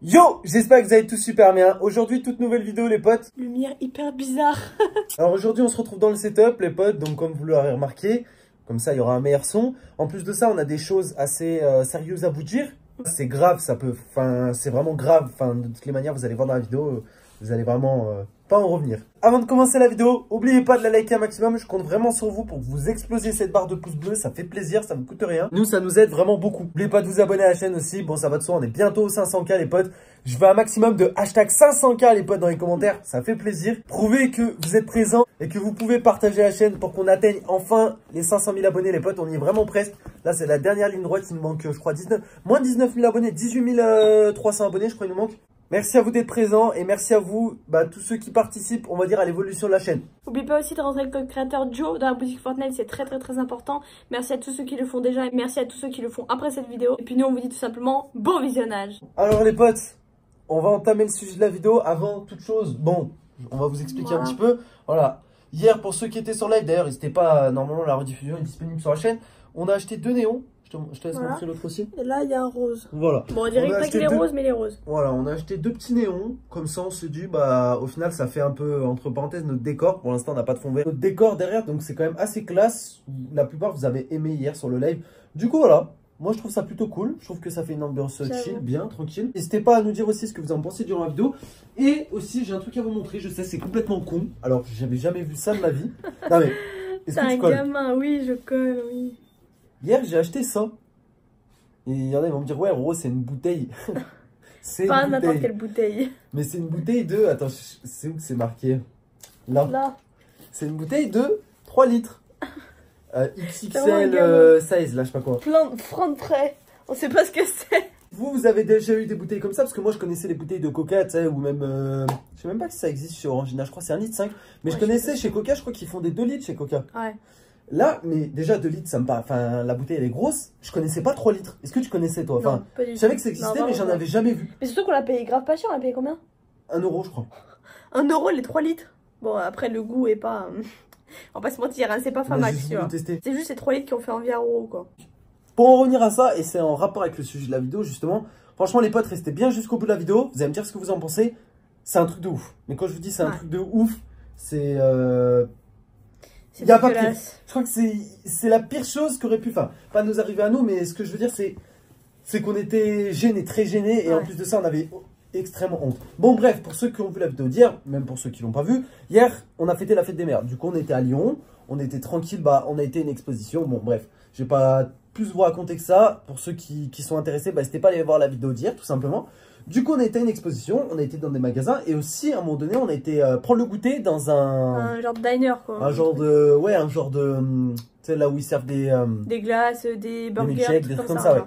Yo, j'espère que vous allez tous super bien. Aujourd'hui, toute nouvelle vidéo les potes. Lumière hyper bizarre. Alors aujourd'hui, on se retrouve dans le setup les potes. Donc comme vous l'aurez remarqué, comme ça il y aura un meilleur son. En plus de ça, on a des choses assez sérieuses à vous dire. C'est grave, c'est vraiment grave. Enfin, de toutes les manières, vous allez voir dans la vidéo, vous allez vraiment pas en revenir. Avant de commencer la vidéo, n'oubliez pas de la liker un maximum. Je compte vraiment sur vous pour que vous explosiez cette barre de pouces bleus. Ça fait plaisir, ça ne coûte rien. Nous, ça nous aide vraiment beaucoup. N'oubliez pas de vous abonner à la chaîne aussi. Bon, ça va de soi, on est bientôt aux 500K les potes. Je veux un maximum de hashtag 500K les potes dans les commentaires. Ça fait plaisir. Prouvez que vous êtes présents et que vous pouvez partager la chaîne pour qu'on atteigne enfin les 500 000 abonnés les potes. On y est vraiment presque. Là, c'est la dernière ligne droite. Il nous manque, je crois, moins de 19 000 abonnés. 18 300 abonnés, je crois, il nous manque. Merci à vous d'être présents et merci à vous, tous ceux qui participent, on va dire, à l'évolution de la chaîne. N'oubliez pas aussi de rentrer le code créateur Joe dans la boutique Fortnite, c'est très important. Merci à tous ceux qui le font déjà et merci à tous ceux qui le font après cette vidéo. Et puis nous, on vous dit tout simplement bon visionnage. Alors les potes, on va entamer le sujet de la vidéo. Avant toute chose, bon, on va vous expliquer un petit peu. Voilà, hier pour ceux qui étaient sur live, d'ailleurs, n'hésitez pas, normalement la rediffusion est disponible sur la chaîne. On a acheté 2 néons. Je te laisse montrer l'autre aussi. Et là, il y a un rose. Voilà. Bon, on dirait pas qu'il est rose, mais il est rose. Voilà, on a acheté 2 petits néons. Comme ça, on s'est dit, au final, ça fait un peu, entre parenthèses, notre décor. Pour l'instant, on n'a pas de fond vert. Notre décor derrière, donc c'est quand même assez classe. La plupart, vous avez aimé hier sur le live. Du coup, voilà. Moi, je trouve ça plutôt cool. Je trouve que ça fait une ambiance chill, bien, tranquille. N'hésitez pas à nous dire aussi ce que vous en pensez durant la vidéo. Et aussi, j'ai un truc à vous montrer. Je sais, c'est complètement con. Alors, j'avais jamais vu ça de ma vie. Non, mais. C'est un gamin, oui, je colle, oui. Hier, j'ai acheté ça. Et il y en a, ils vont me dire, ouais, Rose, c'est une bouteille. C'est pas n'importe quelle bouteille. Mais c'est une bouteille de. Attends, c'est où que c'est marqué? Là. C'est une bouteille de 3 litres. XXL 16, là, je sais pas quoi. Plein de francs de frais. On sait pas ce que c'est. Vous avez déjà eu des bouteilles comme ça? Parce que moi, je connaissais les bouteilles de Coca, tu sais, ou même. Je sais même pas si ça existe chez Orangina. Je crois que c'est 1,5 litre. Mais ouais, je connaissais chez Coca, je crois qu'ils font des 2 litres chez Coca. Ouais. Là, mais déjà 2 litres, ça me paraît. Enfin, la bouteille elle est grosse. Je connaissais pas 3 litres. Est-ce que tu connaissais toi? Enfin, je savais que ça existait, mais j'en avais jamais vu. Mais surtout qu'on l'a payé grave pas cher. On l'a payé combien? 1 euro, je crois. 1 euro les 3 litres. Bon, après, le goût est pas. On va pas se mentir, hein, c'est pas Famax, tu vois. C'est juste ces 3 litres qui ont fait envie à euro, quoi. Pour en revenir à ça, et c'est en rapport avec le sujet de la vidéo, justement. Franchement, les potes, restez bien jusqu'au bout de la vidéo. Vous allez me dire ce que vous en pensez. C'est un truc de ouf. Mais quand je vous dis c'est un truc de ouf, c'est. Il n'y a pas pire. Je crois que c'est la pire chose qu'aurait pu, pas nous arriver à nous, mais ce que je veux dire, c'est qu'on était gênés, très gênés, et en plus de ça, on avait extrêmement honte. Bon, bref, pour ceux qui ont vu la vidéo d'hier, même pour ceux qui l'ont pas vu, hier, on a fêté la fête des mères. Du coup, on était à Lyon, on était tranquille, on a été à une exposition. Bon, bref, je vais pas plus vous raconter que ça. Pour ceux qui sont intéressés, n'hésitez pas à aller voir la vidéo d'hier, tout simplement. Du coup, on a été à une exposition, on a été dans des magasins et aussi, à un moment donné, on a été prendre le goûter dans un genre de diner, quoi. Un genre de... Tu sais, là où ils servent des glaces, des burgers, des trucs comme ça, ouais.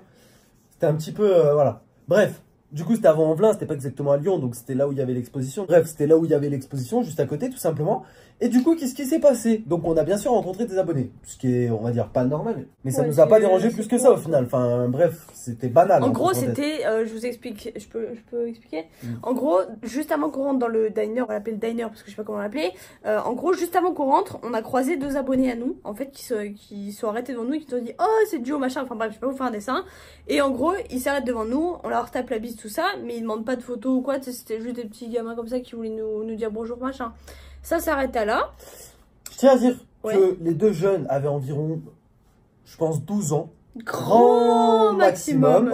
C'était un petit peu... voilà. Bref, du coup, c'était à Vaux-en-Velin, c'était pas exactement à Lyon, donc c'était là où il y avait l'exposition. Bref, c'était là où il y avait l'exposition, juste à côté, tout simplement. Et du coup, qu'est-ce qui s'est passé? Donc, on a bien sûr rencontré des abonnés, ce qui est, on va dire, pas normal. Mais ça nous a pas dérangé plus que ça, au final. Enfin, bref, c'était banal. En gros, c'était, je vous explique, je peux expliquer. En gros, juste avant qu'on rentre dans le diner, on va l'appeler le diner parce que je sais pas comment l'appeler. En gros, juste avant qu'on rentre, on a croisé 2 abonnés à nous, en fait, qui sont arrêtés devant nous et qui nous ont dit, oh, c'est Joe, machin, enfin bref, je vais pas vous faire un dessin. Et en gros, ils s'arrêtent devant nous, on leur tape la bise, tout ça, mais ils demandent pas de photos ou quoi, c'était juste des petits gamins comme ça qui voulaient nous dire bonjour, machin. Ça s'arrête à là. Je tiens à dire que les 2 jeunes avaient environ, je pense, 12 ans. Grand maximum.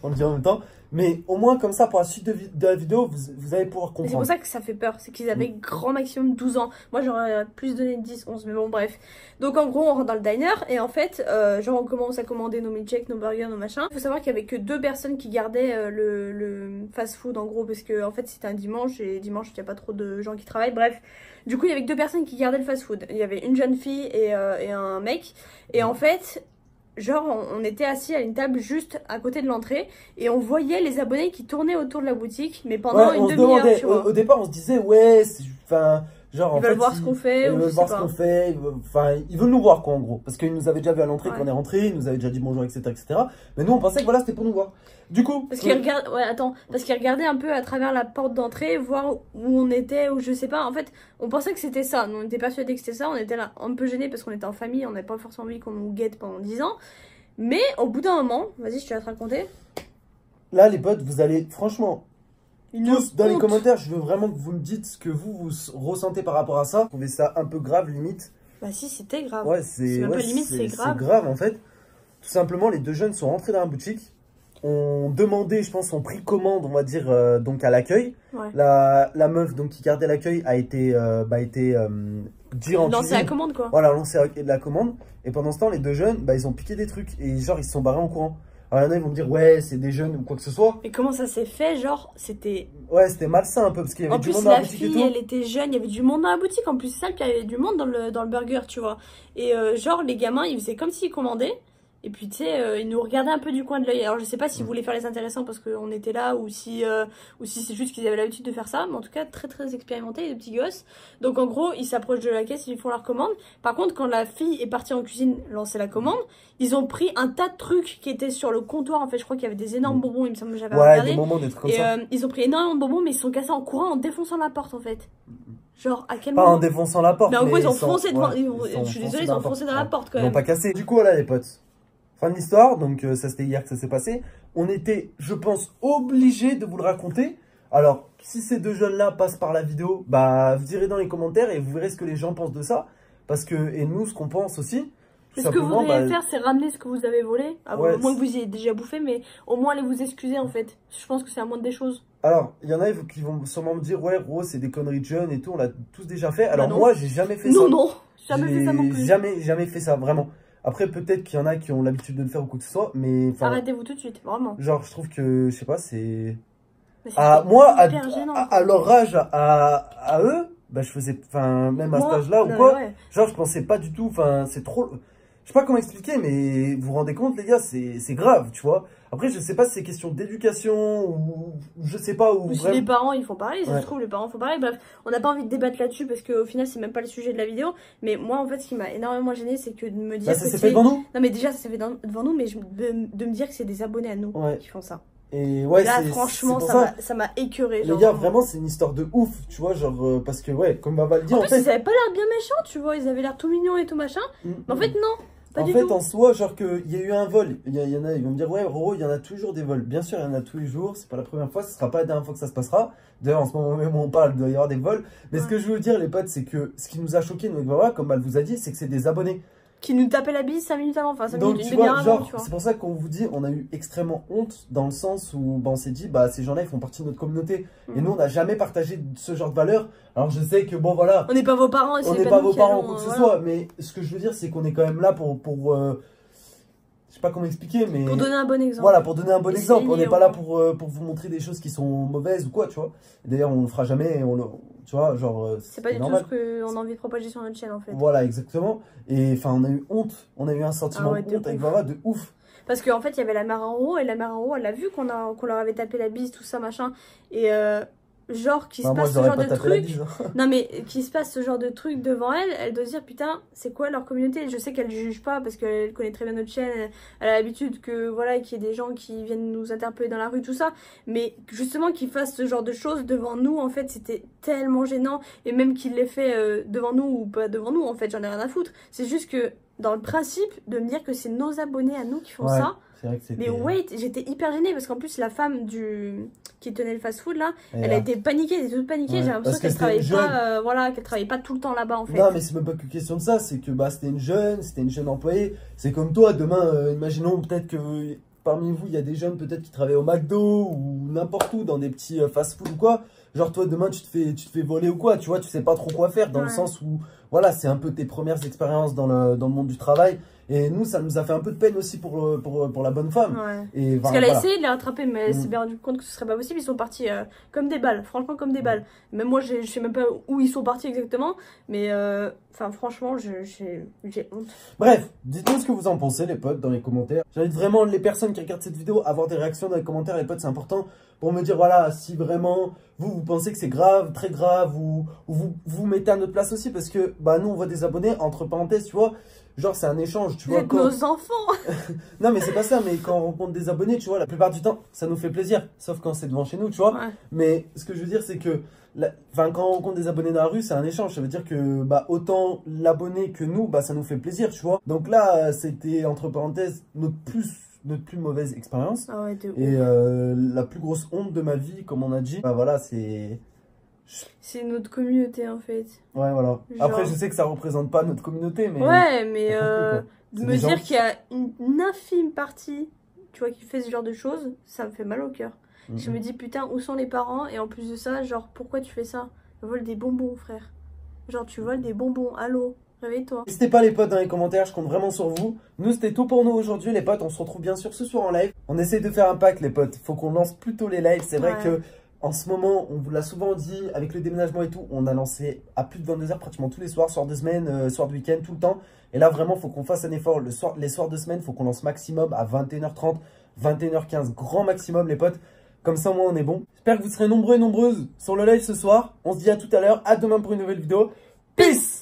On le dit en même temps. Mais au moins, comme ça, pour la suite de la vidéo, vous allez pouvoir comprendre. C'est pour ça que ça fait peur. C'est qu'ils avaient grand maximum 12 ans. Moi, j'aurais plus donné 10, 11. Mais bon, bref. Donc, en gros, on rentre dans le diner. Et en fait, genre, on commence à commander nos milkshakes, nos burgers, nos machins. Il faut savoir qu'il n'y avait que 2 personnes qui gardaient le fast-food, en gros. Parce que, en fait, c'était un dimanche. Et dimanche, il n'y a pas trop de gens qui travaillent. Bref. Du coup, il y avait que 2 personnes qui gardaient le fast-food. Il y avait une jeune fille et un mec. Et en fait... Genre, on était assis à une table juste à côté de l'entrée et on voyait les abonnés qui tournaient autour de la boutique, mais pendant une demi-heure, tu vois. Au départ, on se disait, ouais, genre, ils veulent voir ce qu'on fait. Ils veulent voir ce qu'on fait. Enfin, ils veulent nous voir, quoi, en gros. Parce qu'ils nous avaient déjà vu à l'entrée quand on est rentré, ils nous avaient déjà dit bonjour, etc., etc. Mais nous, on pensait que voilà, c'était pour nous voir. Du coup. Parce qu'ils regardaient, parce qu'ils regardaient un peu à travers la porte d'entrée, voir où on était, ou je sais pas. En fait, on pensait que c'était ça. Nous, on était persuadés que c'était ça. On était là un peu gênés parce qu'on était en famille, on n'avait pas forcément envie qu'on nous guette pendant 10 ans. Mais au bout d'un moment, vas-y, je te laisse te raconter. Là, les potes, vous allez, franchement, tous dans les honte. commentaires, je veux vraiment que vous me dites ce que vous ressentez par rapport à ça. Vous trouvez ça un peu grave, limite? Bah si, c'était grave. Ouais, C'est même pas limite, c'est grave. C'est grave, en fait. Tout simplement, les deux jeunes sont rentrés dans la boutique, ont demandé, je pense, ont pris commande, on va dire, donc à l'accueil. Ouais. La meuf donc, qui gardait l'accueil a été dire en Lancer la commande, quoi. Voilà, lancer la commande. Et pendant ce temps, les deux jeunes, bah, ils ont piqué des trucs. Et genre, ils se sont barrés en courant. Alors, il y en a, ils vont me dire, ouais, c'est des jeunes ou quoi que ce soit. Mais comment ça s'est fait? Genre, c'était... Ouais, c'était malsain un peu, parce qu'il y avait En du plus, monde dans la la boutique et fille, tout. elle était jeune, il y avait du monde dans la boutique. En plus, c'est ça, puis il y avait du monde dans le burger, tu vois. Et genre, les gamins, ils faisaient comme s'ils commandaient. Et puis, tu sais, ils nous regardaient un peu du coin de l'œil. Alors, je sais pas s'ils voulaient faire les intéressants parce qu'on était là ou si c'est juste qu'ils avaient l'habitude de faire ça. Mais en tout cas, très, très expérimentés, les petits gosses. Donc, en gros, ils s'approchent de la caisse, ils font leur commande. Par contre, quand la fille est partie en cuisine lancer la commande, ils ont pris un tas de trucs qui étaient sur le comptoir. En fait, je crois qu'il y avait des énormes bonbons, il me semble que j'avais regardé. Des bonbons, des trucs comme et ça. ils ont pris énormément de bonbons, mais ils se sont cassés en courant en défonçant la porte, en fait. Genre, à quel Pas moment? en défonçant la porte. Mais en gros, ils ont sont- foncé devant. ouais, Je suis désolée, ils ont foncé dans la porte quand Ils n'ont même. pas cassé. Du coup, voilà, les potes. Fin de l'histoire. Donc, ça, c'était hier que ça s'est passé. On était, je pense, obligés de vous le raconter. Alors, si ces deux jeunes-là passent par la vidéo, bah, vous direz dans les commentaires et vous verrez ce que les gens pensent de ça. Parce que, et nous, ce qu'on pense aussi. Mais ce que vous devriez faire, c'est ramener ce que vous avez volé. Ouais, au moins que vous y ayez déjà bouffé, mais au moins aller vous excuser en fait. Je pense que c'est la moindre des choses. Alors, il y en a qui vont sûrement me dire, ouais, Rose, c'est des conneries de jeunes et tout, on l'a tous déjà fait. Alors, Bah non. moi, j'ai jamais fait ça. Non, non, jamais fait ça non plus. Jamais fait ça, vraiment. Après, peut-être qu'il y en a qui ont l'habitude de le faire ou quoi que ce soit, mais. Arrêtez-vous tout de suite, vraiment. Genre, je trouve que, je sais pas, c'est. Mais Moi, hyper gênant. à leur âge, à eux, bah, je faisais. Enfin, même à cet âge-là ou quoi, ouais. genre, je pensais pas du tout. Enfin, c'est trop. Je sais pas comment expliquer, mais vous vous rendez compte, les gars, c'est grave, tu vois. Après, je sais pas si c'est question d'éducation ou je sais pas. Ou si les parents ils font pareil, ça se trouve, les parents font pareil. Bref, on n'a pas envie de débattre là-dessus parce qu'au final, c'est même pas le sujet de la vidéo. Mais moi, en fait, ce qui m'a énormément gêné, c'est que de me dire. Bah, ça s'est fait devant nous? Non, mais déjà, ça s'est fait devant nous, mais de me dire que c'est des abonnés à nous qui font ça. Et ouais, là, franchement, ça m'a écœuré. Les gars, vraiment, c'est une histoire de ouf, tu vois, genre, parce que, ouais, comme Baba le dit, en fait. Ils avaient pas l'air bien méchants, tu vois, ils avaient l'air tout mignons et tout machin. Mais en fait, non. En fait, en soi, genre qu'il y a eu un vol, il y en a, ils vont me dire, ouais, Roro, il y en a toujours des vols. Bien sûr, il y en a tous les jours, c'est pas la première fois, ce sera pas la dernière fois que ça se passera. D'ailleurs, en ce moment même où on parle, il doit y avoir des vols. Mais ce que je veux dire, les potes, c'est que ce qui nous a choqué, nous, avec Baba, comme elle vous a dit, c'est que c'est des abonnés. Qui nous tapaient la bise 5 minutes avant, enfin 5 donc, minutes, tu une vois, demi-heure avant, tu vois. C'est pour ça qu'on vous dit, on a eu extrêmement honte dans le sens où bah, on s'est dit, bah ces gens-là, ils font partie de notre communauté. Et nous, on n'a jamais partagé ce genre de valeurs. Alors, je sais que, bon, voilà. On n'est pas vos parents, on n'est pas vos parents ou quoi que ce soit. Mais ce que je veux dire, c'est qu'on est quand même là pour je sais pas comment expliquer, mais... Pour donner un bon exemple. Voilà, pour donner un bon exemple. On n'est pas là pour vous montrer des choses qui sont mauvaises ou quoi, tu vois. D'ailleurs, on le fera jamais, tu vois, genre... C'est pas du tout ce qu'on a envie de propager sur notre chaîne, en fait. Voilà, exactement. Et enfin, on a eu honte. On a eu un sentiment de honte avec Vava de ouf. Parce qu'en fait, il y avait la mère en haut, et la mère en haut, elle a vu qu'on leur avait tapé la bise, tout ça, machin. Et... genre qu'il se passe ce genre de truc, non mais qu'il se passe ce genre de truc devant elle, elle doit se dire putain c'est quoi leur communauté. Je sais qu'elle juge pas parce qu'elle connaît très bien notre chaîne, elle a l'habitude que voilà qu'il y ait des gens qui viennent nous interpeller dans la rue tout ça, mais justement qu'ils fassent ce genre de choses devant nous en fait c'était tellement gênant, et même qu'il l'ait fait devant nous ou pas devant nous en fait j'en ai rien à foutre, c'est juste que dans le principe de me dire que c'est nos abonnés à nous qui font ça. Vrai que mais wait, j'étais hyper gênée parce qu'en plus la femme qui tenait le fast-food là, elle a été paniquée, elle était toute paniquée, j'ai l'impression qu'elle travaillait pas, voilà, qu'elle travaillait pas tout le temps là-bas en fait. Non mais c'est même pas que question de ça, c'est que bah c'était une jeune employée, c'est comme toi, demain, imaginons peut-être que parmi vous il y a des jeunes peut-être qui travaillent au McDo ou n'importe où dans des petits fast-food ou quoi, genre toi demain tu te fais voler ou quoi, tu vois, tu sais pas trop quoi faire dans le sens où voilà c'est un peu tes premières expériences dans le monde du travail. Et nous, ça nous a fait un peu de peine aussi pour la bonne femme. Et parce qu'elle a essayé de les rattraper, mais elle s'est bien rendu compte que ce serait pas possible. Ils sont partis comme des balles, franchement comme des balles. Même moi, je sais même pas où ils sont partis exactement, mais enfin franchement, j'ai honte. Bref, dites-nous ce que vous en pensez, les potes, dans les commentaires. J'invite vraiment les personnes qui regardent cette vidéo à avoir des réactions dans les commentaires, les potes, c'est important pour me dire voilà si vraiment vous pensez que c'est grave, très grave, ou vous mettez à notre place aussi, parce que bah nous on voit des abonnés entre parenthèses, tu vois. Genre c'est un échange, tu vois. Vous êtes nos enfants. Non mais c'est pas ça, mais quand on rencontre des abonnés, tu vois, la plupart du temps, ça nous fait plaisir. Sauf quand c'est devant chez nous, tu vois. Mais ce que je veux dire, c'est que quand on rencontre des abonnés dans la rue, c'est un échange. Ça veut dire que bah autant l'abonné que nous, bah ça nous fait plaisir, tu vois. Donc là, c'était entre parenthèses notre plus notre plus mauvaise expérience. Ah ouais, de ouf. Et la plus grosse honte de ma vie, comme on a dit, bah voilà, c'est... C'est notre communauté en fait. Ouais, voilà. Genre... Après, je sais que ça représente pas notre communauté, mais... Ouais, mais C'est de me dire qu'il y a une infime partie, tu vois, qui fait ce genre de choses, ça me fait mal au cœur. Je me dis, putain, où sont les parents? Et en plus de ça, genre, pourquoi tu fais ça? Vole des bonbons, frère. Genre, tu voles des bonbons, allô? Réveille-toi. N'hésitez pas les potes dans les commentaires, je compte vraiment sur vous. Nous c'était tout pour nous aujourd'hui les potes, on se retrouve bien sûr ce soir en live. On essaie de faire un pack les potes, faut qu'on lance plus tôt les lives. C'est vrai que en ce moment, on vous l'a souvent dit, avec le déménagement et tout, on a lancé à plus de 22 h pratiquement tous les soirs, soir de semaine, soir de week-end, tout le temps. Et là vraiment, faut qu'on fasse un effort. Les soirs de semaine, faut qu'on lance maximum à 21 h 30, 21 h 15, grand maximum les potes. Comme ça au moins on est bon. J'espère que vous serez nombreux et nombreuses sur le live ce soir. On se dit à tout à l'heure, à demain pour une nouvelle vidéo. Peace!